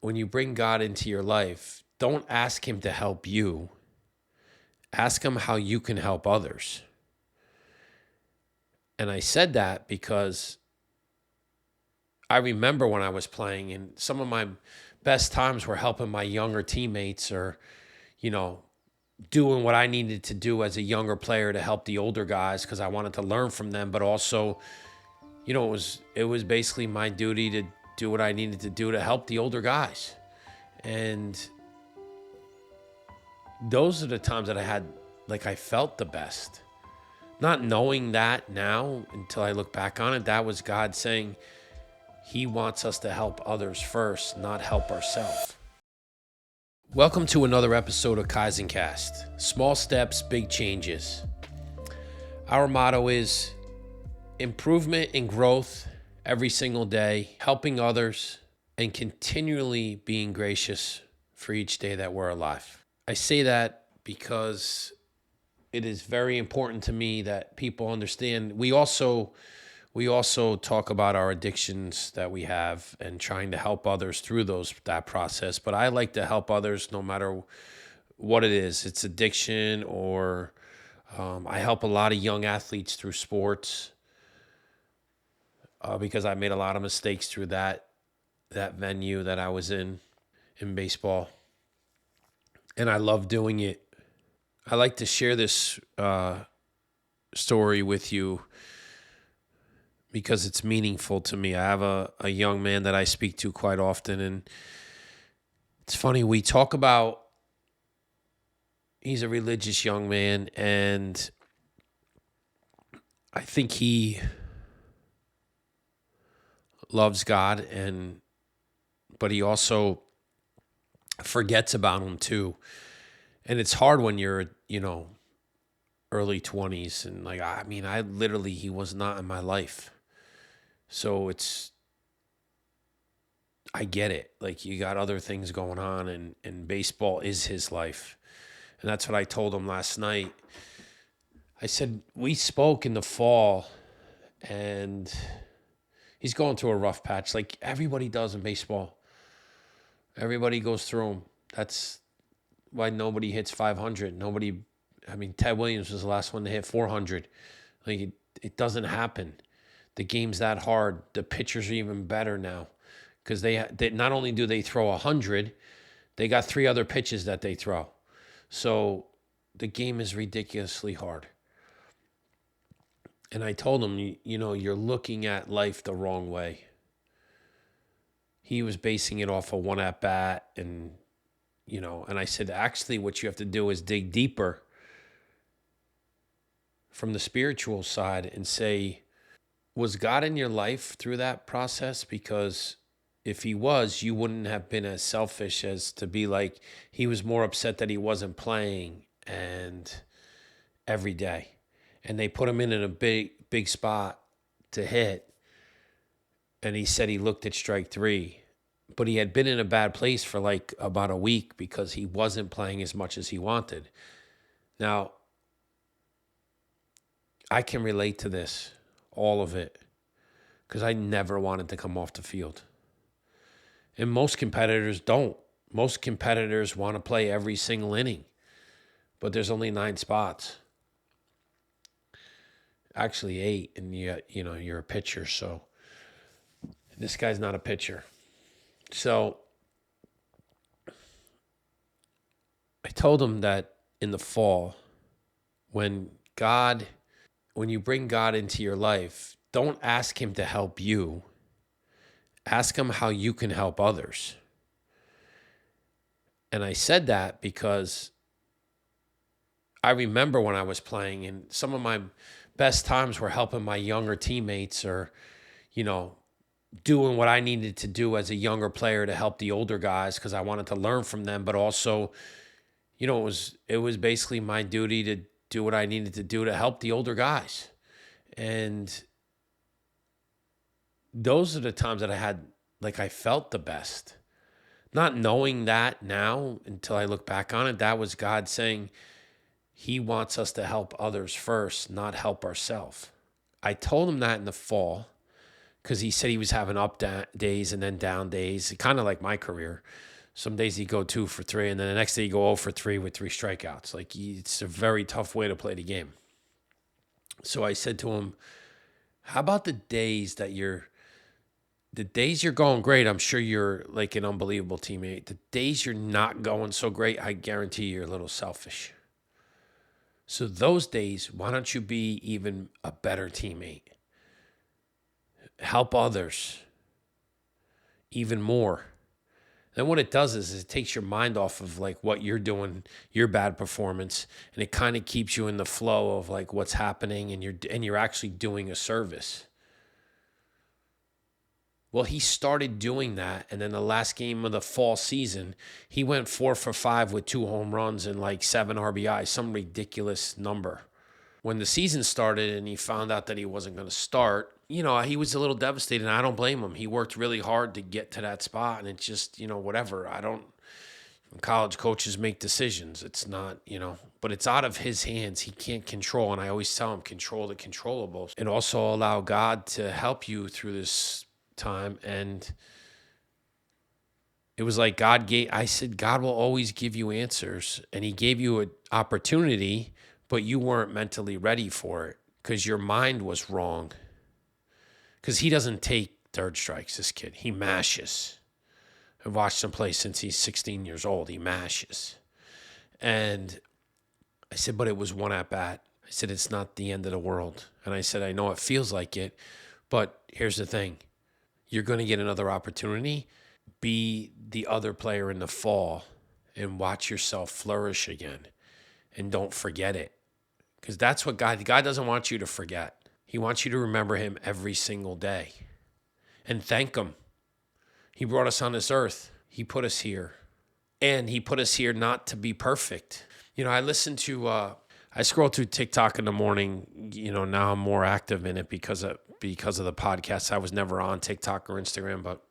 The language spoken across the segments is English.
when you bring God into your life, don't ask him to help you. Ask him how you can help others. And I said that because I remember when I was playing, and some of my best times were helping my younger teammates, or, you know, doing what I needed to do as a younger player to help the older guys because I wanted to learn from them, but also, it was basically my duty to do what I needed to do to help the older guys. And those are the times that I felt the best. Not knowing that now until I look back on it, that was God saying he wants us to help others first, not help ourselves. Welcome to another episode of Kaizen Cast. Small steps, big changes. Our motto is improvement and growth every single day, helping others, and continually being gracious for each day that we're alive. I say that because it is very important to me that people understand. We also talk about our addictions that we have and trying to help others through that process. But I like to help others no matter what it is. It's addiction, or I help a lot of young athletes through sports because I made a lot of mistakes through that venue that I was in baseball, and I love doing it. I like to share this story with you because it's meaningful to me. I have a young man that I speak to quite often, and it's funny, we talk about, he's a religious young man, and I think he loves God, but he also forgets about him too. And it's hard when you're, early 20s, and he was not in my life. So I get it. Like, you got other things going on, and baseball is his life. And that's what I told him last night. I said, we spoke in the fall, and he's going through a rough patch like everybody does in baseball. Everybody goes through them. That's why nobody hits 500. Ted Williams was the last one to hit 400. It doesn't happen. The game's that hard. The pitchers are even better now because they not only do they throw 100, they got 3 other pitches that they throw. So the game is ridiculously hard. And I told him, you're looking at life the wrong way. He was basing it off of one at bat, and I said, actually, what you have to do is dig deeper from the spiritual side and say, was God in your life through that process? Because if he was, you wouldn't have been as selfish as to be like, he was more upset that he wasn't playing and every day. And they put him in a big spot to hit. And he said he looked at strike 3, but he had been in a bad place for like about a week because he wasn't playing as much as he wanted. Now, I can relate to this, all of it, because I never wanted to come off the field. And most competitors don't. Most competitors want to play every single inning, but there's only 9 spots. Actually 8, and you're a pitcher, so this guy's not a pitcher. So I told him that in the fall, when you bring God into your life, don't ask him to help you. Ask him how you can help others. And I said that because I remember when I was playing, and some of my best times were helping my younger teammates, or, doing what I needed to do as a younger player to help the older guys because I wanted to learn from them, but also, it was basically my duty to do what I needed to do to help the older guys. And those are the times that I felt the best. Not knowing that now until I look back on it, that was God saying he wants us to help others first, not help ourselves. I told him that in the fall because he said he was having days and then down days, kind of like my career. Some days he'd go 2 for 3, and then the next day he'd go 0 for 3 with 3 strikeouts. Like, it's a very tough way to play the game. So I said to him, how about the days you're going great? I'm sure you're like an unbelievable teammate. The days you're not going so great, I guarantee you're a little selfish. So those days, why don't you be even a better teammate? Help others even more. Then what it does is it takes your mind off of like what you're doing, your bad performance, and it kind of keeps you in the flow of like what's happening, and you're actually doing a service. Well, he started doing that, and then the last game of the fall season, he went 4 for 5 with 2 home runs and like 7 RBIs, some ridiculous number. When the season started and he found out that he wasn't going to start, he was a little devastated, and I don't blame him. He worked really hard to get to that spot, and it's just, whatever. College coaches make decisions. It's not, but it's out of his hands. He can't control, and I always tell him, control the controllables, and also allow God to help you through this time. And it was like I said, God will always give you answers, and he gave you an opportunity, but you weren't mentally ready for it because your mind was wrong. Because he doesn't take third strikes, this kid. He mashes. I've watched him play since he's 16 years old. He mashes. And I said, but it was one at bat. I said, it's not the end of the world. And I said, I know it feels like it, but here's the thing. You're going to get another opportunity. Be the other player in the fall and watch yourself flourish again. And don't forget it. Because that's what God doesn't want you to forget. He wants you to remember him every single day and thank him. He brought us on this earth. He put us here. And he put us here not to be perfect. I scroll through TikTok in the morning. Now I'm more active in it because of the podcast. I was never on TikTok or Instagram, but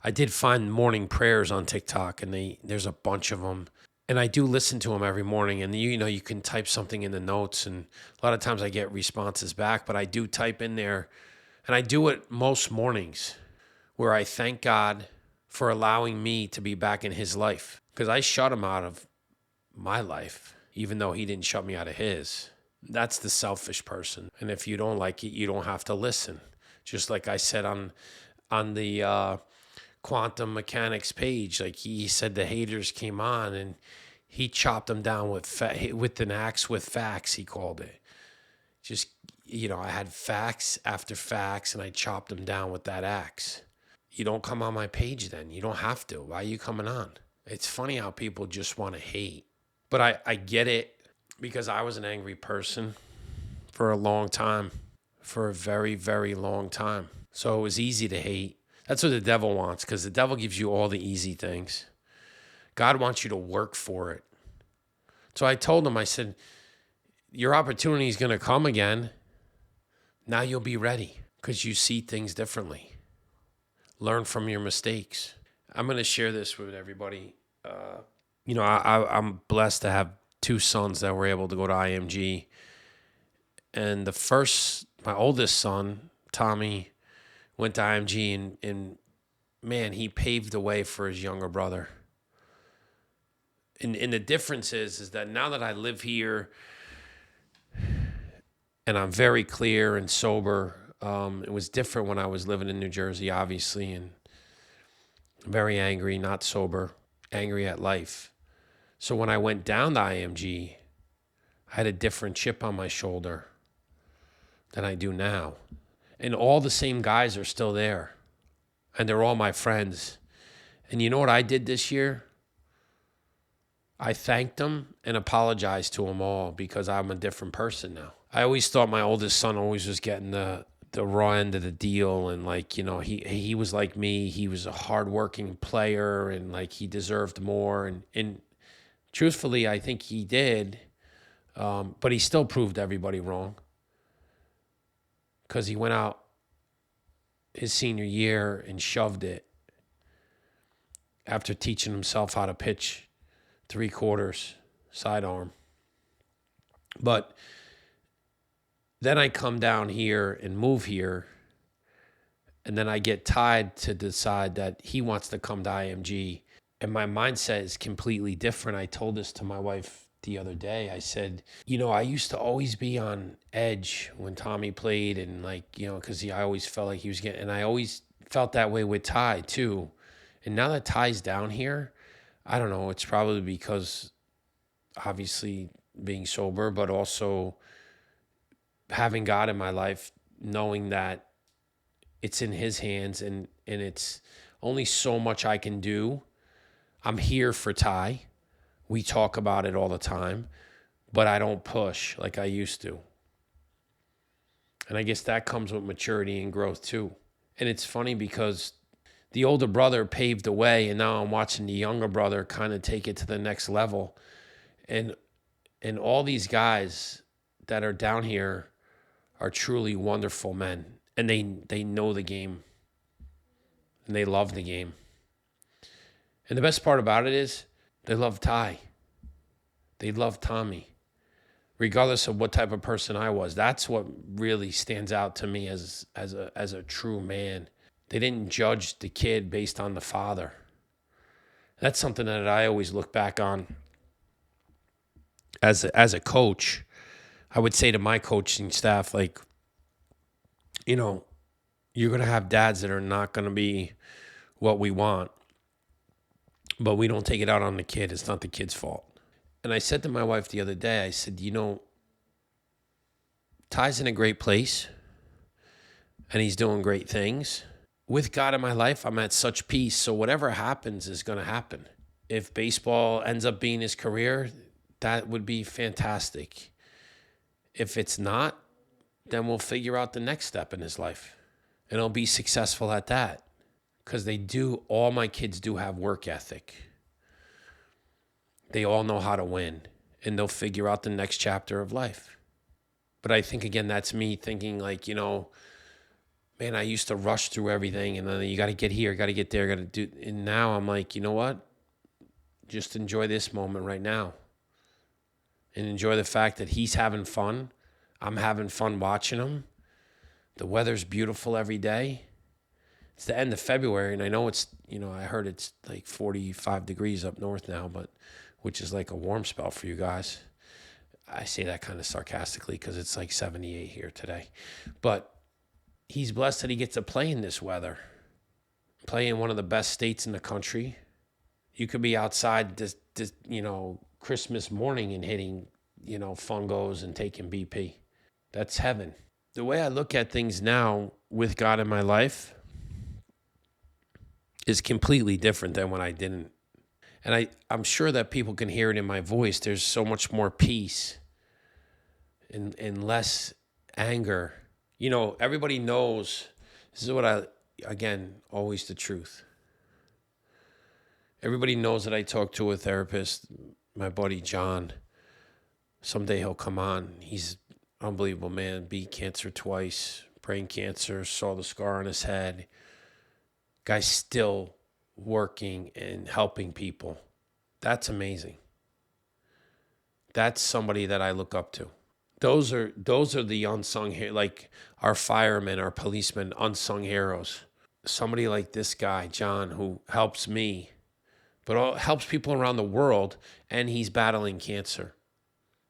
I did find morning prayers on TikTok, and there's a bunch of them. And I do listen to them every morning, and you can type something in the notes, and a lot of times I get responses back, but I do type in there, and I do it most mornings where I thank God for allowing me to be back in his life, because I shut him out of my life, even though he didn't shut me out of his. That's the selfish person. And if you don't like it, you don't have to listen. Just like I said on the quantum mechanics page, like he said the haters came on and he chopped them down with an axe with facts, he called it. Just, I had facts after facts, and I chopped them down with that axe. You don't come on my page then. You don't have to. Why are you coming on? It's funny how people just want to hate. But I get it, because I was an angry person for a long time, for a very, very long time. So it was easy to hate. That's what the devil wants, because the devil gives you all the easy things. God wants you to work for it. So I told him, I said, your opportunity is going to come again. Now you'll be ready because you see things differently. Learn from your mistakes. I'm going to share this with everybody. I'm blessed to have 2 sons that were able to go to IMG. And my oldest son, Tommy, went to IMG, and man, he paved the way for his younger brother. And the difference is that now that I live here and I'm very clear and sober, it was different when I was living in New Jersey, obviously, and very angry, not sober, angry at life. So when I went down to IMG, I had a different chip on my shoulder than I do now. And all the same guys are still there. And they're all my friends. And you know what I did this year? I thanked them and apologized to them all, because I'm a different person now. I always thought my oldest son always was getting the raw end of the deal. And he was like me. He was a hardworking player, and he deserved more. And truthfully, I think he did. But he still proved everybody wrong, because he went out his senior year and shoved it after teaching himself how to pitch 3/4 sidearm. But then I come down here and move here, And then I get Ty to decide that he wants to come to IMG. And my mindset is completely different. I told this to my wife the other day. I said, I used to always be on edge when Tommy played, and because I always felt like he was getting, and I always felt that way with Ty too. And now that Ty's down here, I don't know, it's probably because obviously being sober, but also having God in my life, knowing that it's in his hands, and it's only so much I can do. I'm here for Ty. We talk about it all the time, but I don't push like I used to. And I guess that comes with maturity and growth too. And it's funny because the older brother paved the way, and now I'm watching the younger brother kind of take it to the next level. And all these guys that are down here are truly wonderful men, and they know the game, and they love the game. And the best part about it is they love Ty. They love Tommy, regardless of what type of person I was. That's what really stands out to me as a true man. They didn't judge the kid based on the father. That's something that I always look back on as a coach. I would say to my coaching staff, you're going to have dads that are not going to be what we want, but we don't take it out on the kid. It's not the kid's fault. And I said to my wife the other day, I said, Ty's in a great place, and he's doing great things. With God in my life, I'm at such peace. So whatever happens is going to happen. If baseball ends up being his career, that would be fantastic. If it's not, then we'll figure out the next step in his life, and I'll be successful at that. Because all my kids do have work ethic. They all know how to win, and they'll figure out the next chapter of life. But I think, again, that's me thinking man, I used to rush through everything, and then you got to get here, got to get there, got to do. And now I'm like, you know what? Just enjoy this moment right now, and enjoy the fact that he's having fun. I'm having fun watching him. The weather's beautiful every day. It's the end of February, and I know it's, I heard it's like 45 degrees up north now, which is like a warm spell for you guys. I say that kind of sarcastically because it's like 78 here today. But he's blessed that he gets to play in this weather, play in one of the best states in the country. You could be outside this Christmas morning and hitting, fungos and taking BP. That's heaven. The way I look at things now with God in my life is completely different than when I didn't. And I'm sure that people can hear it in my voice. There's so much more peace and less anger. Everybody knows, this is what again, always the truth. Everybody knows that I talk to a therapist, my buddy John. Someday he'll come on. He's an unbelievable man. Beat cancer twice, brain cancer, saw the scar on his head. Guy's still working and helping people. That's amazing. That's somebody that I look up to. Those are the unsung heroes, like our firemen, our policemen, unsung heroes. Somebody like this guy, John, who helps me, but helps people around the world, and he's battling cancer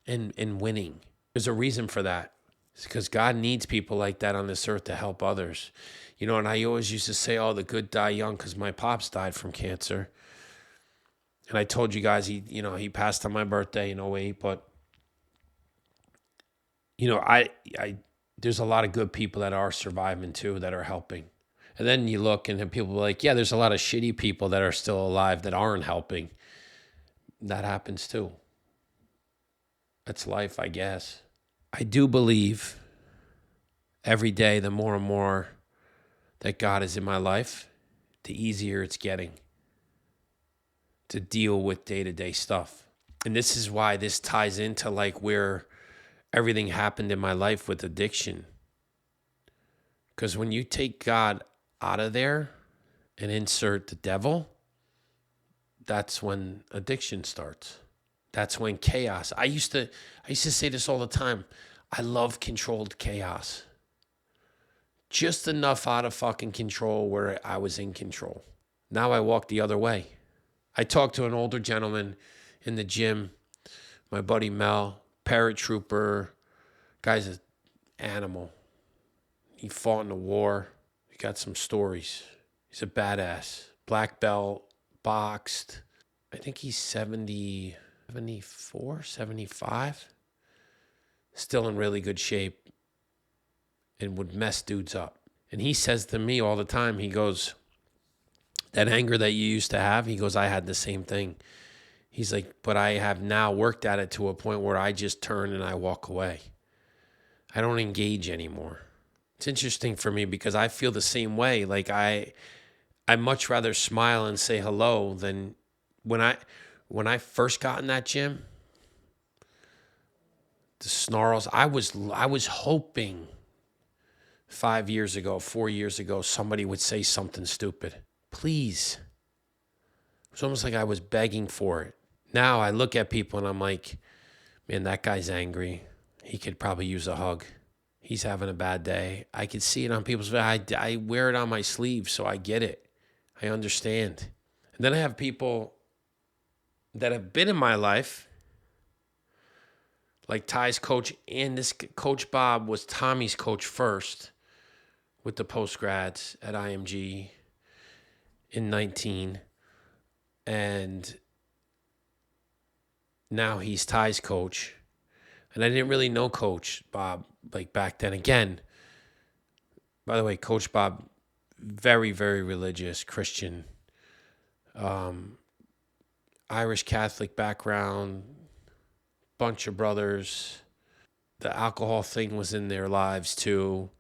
and winning. There's a reason for that. It's because God needs people like that on this earth to help others. And I always used to say, oh, the good die young, because my pops died from cancer. And I told you guys, he passed on my birthday in 2008, but there's a lot of good people that are surviving too, that are helping. And then you look and people are like, yeah, there's a lot of shitty people that are still alive that aren't helping. That happens too. That's life, I guess. I do believe every day, the more and more that God is in my life, the easier it's getting to deal with day-to-day stuff. And this is why this ties into where everything happened in my life with addiction. Because when you take God out of there and insert the devil, that's when addiction starts. That's when chaos. I used to say this all the time. I love controlled chaos. just enough out of fucking control where I was in control. Now I walk the other way. I talked to an older gentleman in the gym, my buddy Mel, paratrooper, guy's an animal. He fought in the war. He got some stories. He's a badass. Black belt, boxed. I think he's 70, 74, 75. Still in really good shape and would mess dudes up. And he says to me all the time, he goes, that anger that you used to have, he goes, I had the same thing. He's like, but I have now worked at it to a point where I just turn and I walk away. I don't engage anymore. It's interesting for me because I feel the same way. Like I much rather smile and say hello than when I first got in that gym, the snarls, I was hoping 5 years ago, 4 years ago, somebody would say something stupid. Please. It was almost like I was begging for it. Now I look at people and I'm like, man, that guy's angry. He could probably use a hug. He's having a bad day. I can see it on people's face. I wear it on my sleeve, so I get it. I understand. And then I have people that have been in my life, like Ty's coach, and this Coach Bob was Tommy's coach first with the post-grads at IMG in 19. And now he's Ty's coach. And I didn't really know Coach Bob like back then. Again, by the way, Coach Bob, very, very religious, Christian, Irish Catholic background, bunch of brothers. The alcohol thing was in their lives too.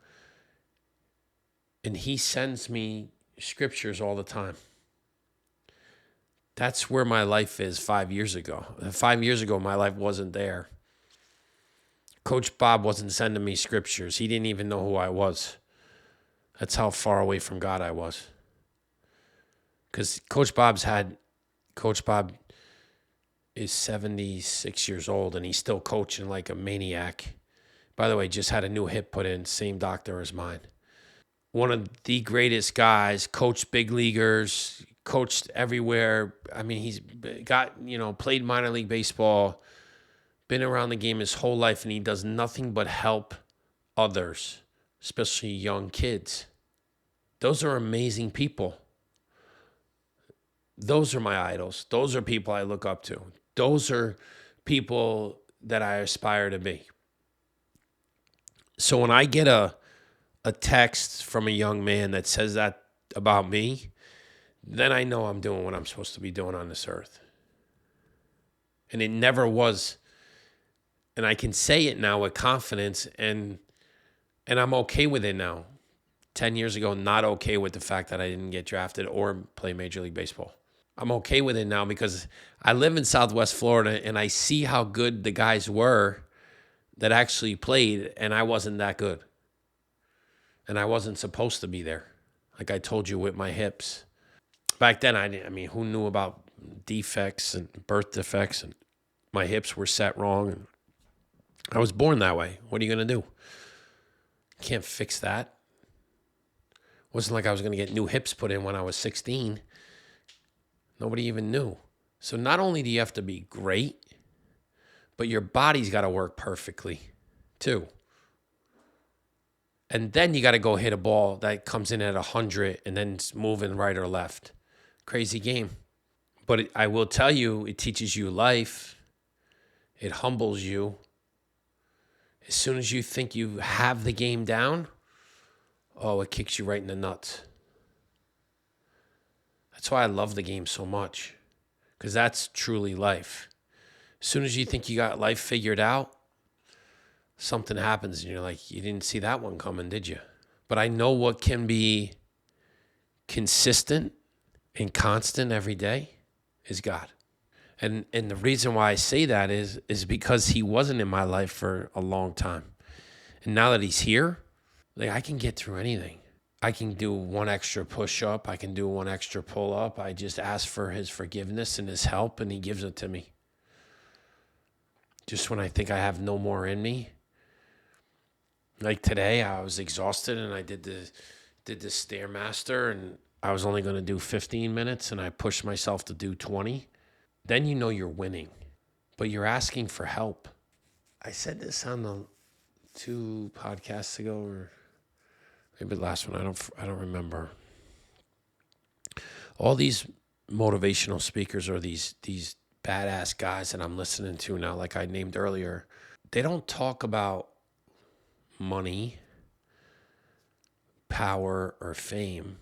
And he sends me scriptures all the time. That's where my life is 5 years ago. 5 years ago, my life wasn't there. Coach Bob wasn't sending me scriptures. He didn't even know who I was. That's how far away from God I was. Because Coach Bob is 76 years old, and he's still coaching like a maniac. By the way, just had a new hip put in, same doctor as mine. One of the greatest guys, coached big leaguers, coached everywhere. I mean, he's got, played minor league baseball, been around the game his whole life, and he does nothing but help others, especially young kids. Those are amazing people. Those are my idols. Those are people I look up to. Those are people that I aspire to be. So when I get a text from a young man that says that about me, then I know I'm doing what I'm supposed to be doing on this earth. And it never was. And I can say it now with confidence, and I'm okay with it now. 10 years ago, not okay with the fact that I didn't get drafted or play Major League Baseball. I'm okay with it now because I live in Southwest Florida and I see how good the guys were that actually played, and I wasn't that good. And I wasn't supposed to be there. Like I told you with my hips. Back then, I mean, who knew about defects and birth defects? And my hips were set wrong. And I was born that way. What are you going to do? Can't fix that. It wasn't like I was going to get new hips put in when I was 16. Nobody even knew. So not only do you have to be great, but your body's got to work perfectly too. And then you got to go hit a ball that comes in at 100 and then it's moving right or left. Crazy game. But I will tell you, it teaches you life. It humbles you. As soon as you think you have the game down, it kicks you right in the nuts. That's why I love the game so much, because that's truly life. As soon as you think you got life figured out, something happens and you're like, you didn't see that one coming, did you? But I know what can be consistent and constant every day is God. And the reason why I say that is because he wasn't in my life for a long time. And now that he's here, like I can get through anything. I can do one extra push-up. I can do one extra pull-up. I just ask for his forgiveness and his help, and he gives it to me. Just when I think I have no more in me, Like today, I was exhausted and I did the Stairmaster, and I was only going to do 15 minutes and I pushed myself to do 20. Then you know you're winning, but you're asking for help. I said this on the 2 podcasts ago, or maybe the last one. I don't remember. All these motivational speakers or these badass guys that I'm listening to now, like I named earlier, they don't talk about money, power, or fame.